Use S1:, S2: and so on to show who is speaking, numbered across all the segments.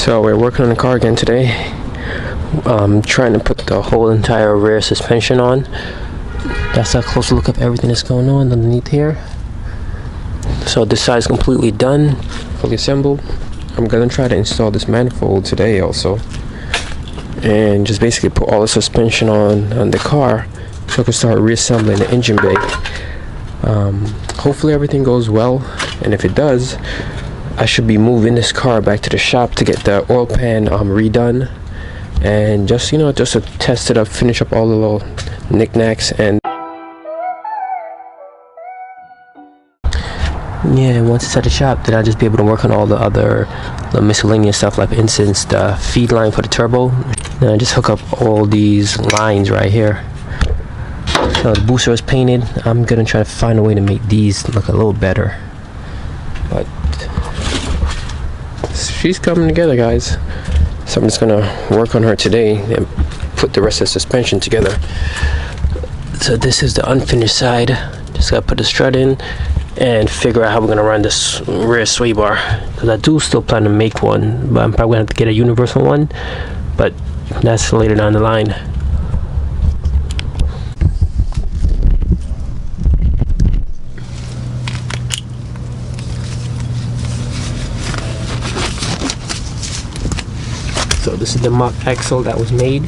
S1: So we're working on the car again today. Trying to put the whole entire rear suspension on. That's a closer look of everything that's going on underneath here. So this side is completely done, fully assembled. I'm gonna try to install this manifold today also, and just basically put all the suspension on the car so I can start reassembling the engine bay. Hopefully everything goes well, and if it does, I should be moving this car back to the shop to get the oil pan redone, and just to test it up, finish up all the little knickknacks, and yeah, once it's at the shop, then I'll just be able to work on all the other miscellaneous stuff, like for instance the feed line for the turbo. And I just hook up all these lines right here. So the booster is painted. I'm gonna try to find a way to make these look a little better, but she's coming together, guys. So I'm just gonna work on her today and put the rest of the suspension together. So this is the unfinished side. Just gotta put the strut in and figure out how we're gonna run this rear sway bar, because I do still plan to make one, but I'm probably gonna have to get a universal one, but that's later down the line. So this is the mock axle that was made.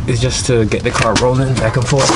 S1: It's just to get the car rolling back and forth.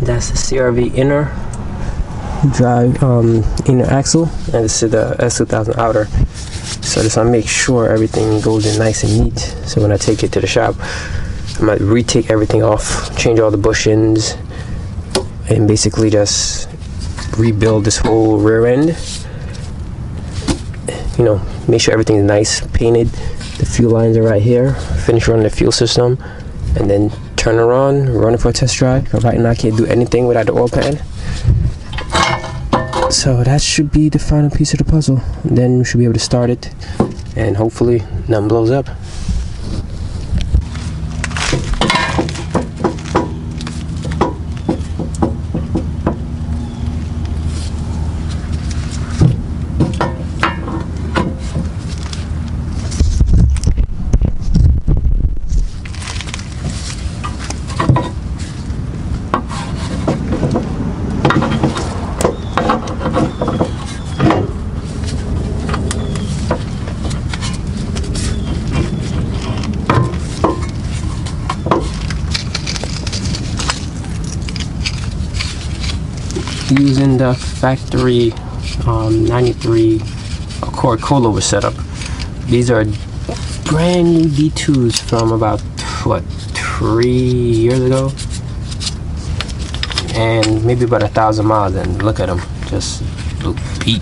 S1: That's the CRV inner drive inner axle, and this is the S2000 outer. So just want to make sure everything goes in nice and neat, so when I take it to the shop, I might retake everything off, change all the bushings, and basically just rebuild this whole rear end. Make sure everything's nice, painted. The fuel lines are right here. Finish running the fuel system, and then turn her on, run it for a test drive. Right now I can't do anything without the oil pan. So that should be the final piece of the puzzle. Then we should be able to start it, and hopefully nothing blows up. Using the factory 93 Accord coilover setup. These are brand new D2s from about 3 years ago, and maybe about 1,000 miles, and look at them, just look beat.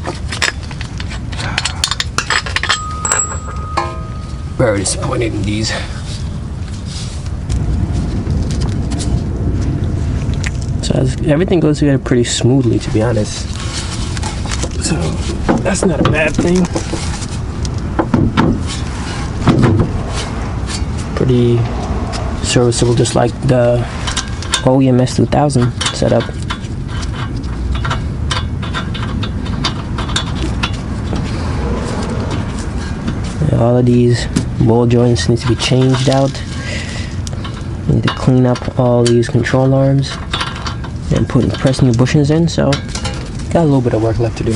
S1: Very disappointed in these. So everything goes together pretty smoothly, to be honest. So that's not a bad thing. Pretty serviceable, just like the OEM S2000 setup. And all of these ball joints need to be changed out. Need to clean up all these control arms and press new bushings in, so got a little bit of work left to do.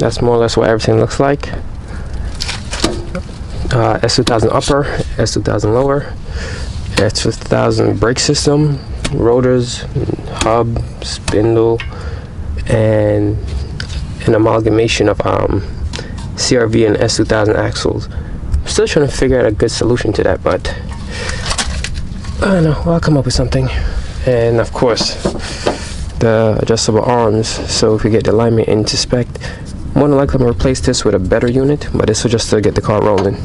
S1: that's more or less what everything looks like. S2000 upper, S2000 lower, S2000 brake system, rotors, hub, spindle, and an amalgamation of CRV and S2000 axles. I'm still trying to figure out a good solution to that, but I don't know, I'll come up with something. And of course, the adjustable arms, so if we get the alignment into spec, more than likely I'm going to replace this with a better unit, but this will just to get the car rolling.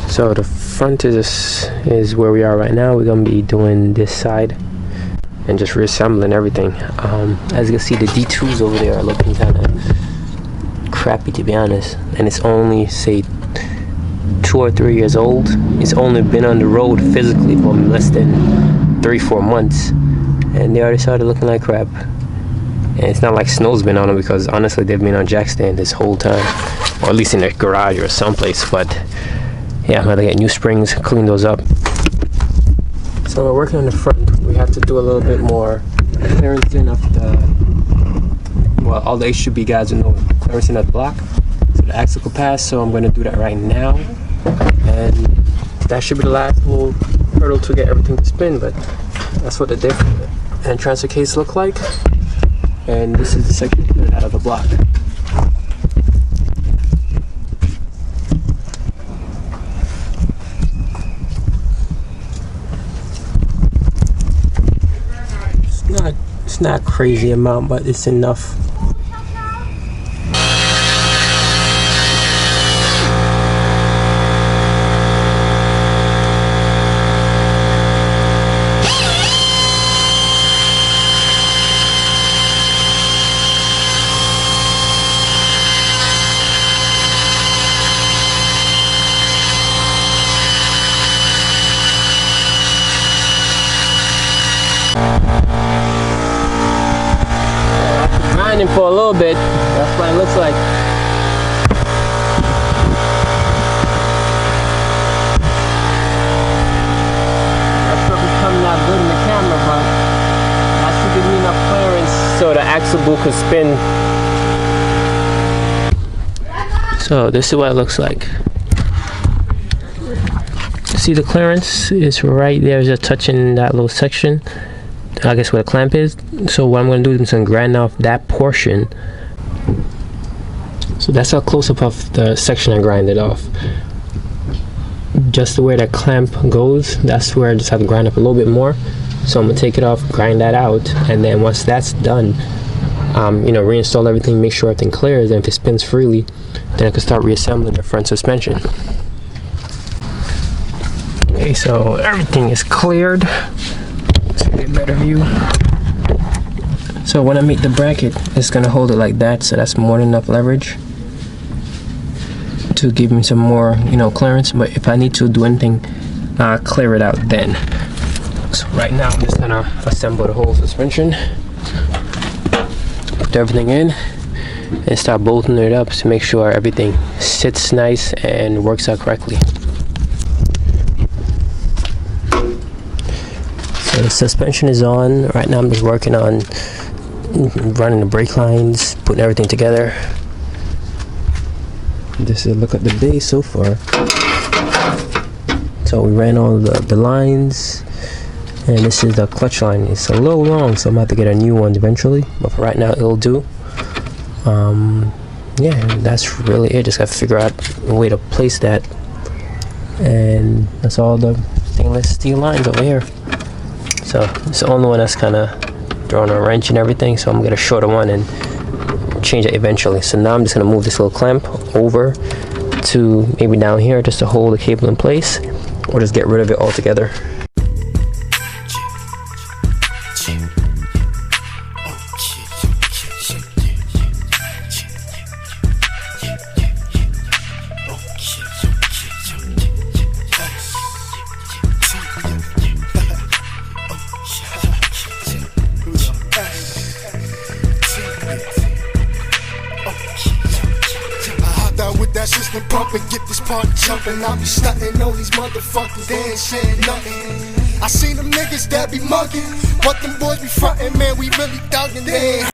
S1: So the front is where we are right now. We're going to be doing this side and just reassembling everything. As you can see, the D2s over there are looking kind of crappy, to be honest, and it's only, say, 2 or 3 years old. It's only been on the road physically for less than 3-4 months, and they already started looking like crap. And it's not like snow's been on them, because honestly they've been on jack stand this whole time, or at least in their garage or someplace. But yeah, I'm gonna get new springs, clean those up. So we're working on the front. We have to do a little bit more clearance in of the, well, all the HUB guys will know clearance in of the block, so the axle could pass. So I'm going to do that right now, and that should be the last little hurdle to get everything to spin. But that's what the diff and transfer case look like, and this is the section cleared out of the block. It's not crazy amount, but it's enough. For a little bit, that's what it looks like. That's probably coming out good in the camera, but that should give me enough clearance so the axle boot could spin. So this is what it looks like. See, the clearance is right there, just touching that little section, I guess where the clamp is. So what I'm going to do is I'm going to grind off that portion. So that's a close-up of the section I grinded off. Just the way that clamp goes, that's where I just have to grind up a little bit more. So I'm going to take it off, grind that out, and then once that's done, you know, reinstall everything, make sure everything clears, and if it spins freely, then I can start reassembling the front suspension. Okay, so everything is cleared. Get a better view. So when I make the bracket, it's gonna hold it like that, so that's more than enough leverage to give me some more, you know, clearance. But if I need to do anything, clear it out then. So right now I'm just gonna assemble the whole suspension, put everything in, and start bolting it up to make sure everything sits nice and works out correctly. So the suspension is on. Right now I'm just working on running the brake lines, putting everything together. This is a look at the base so far. So we ran all the lines, and this is the clutch line. It's a little long, so I'm going to have to get a new one eventually, but for right now it'll do. Yeah, that's really it. Just got to figure out a way to place that, and that's all the stainless steel lines over here. So it's the only one that's kind of throwing a wrench and everything, so I'm gonna get a shorter one and change it eventually. So now I'm just gonna move this little clamp over to maybe down here just to hold the cable in place, or just get rid of it altogether.
S2: that system pumping, get this party jumping. I be stunting on these motherfuckers, they ain't saying nothing. I seen them niggas that be mugging, but them boys be frontin', man, we really thuggin', they ain't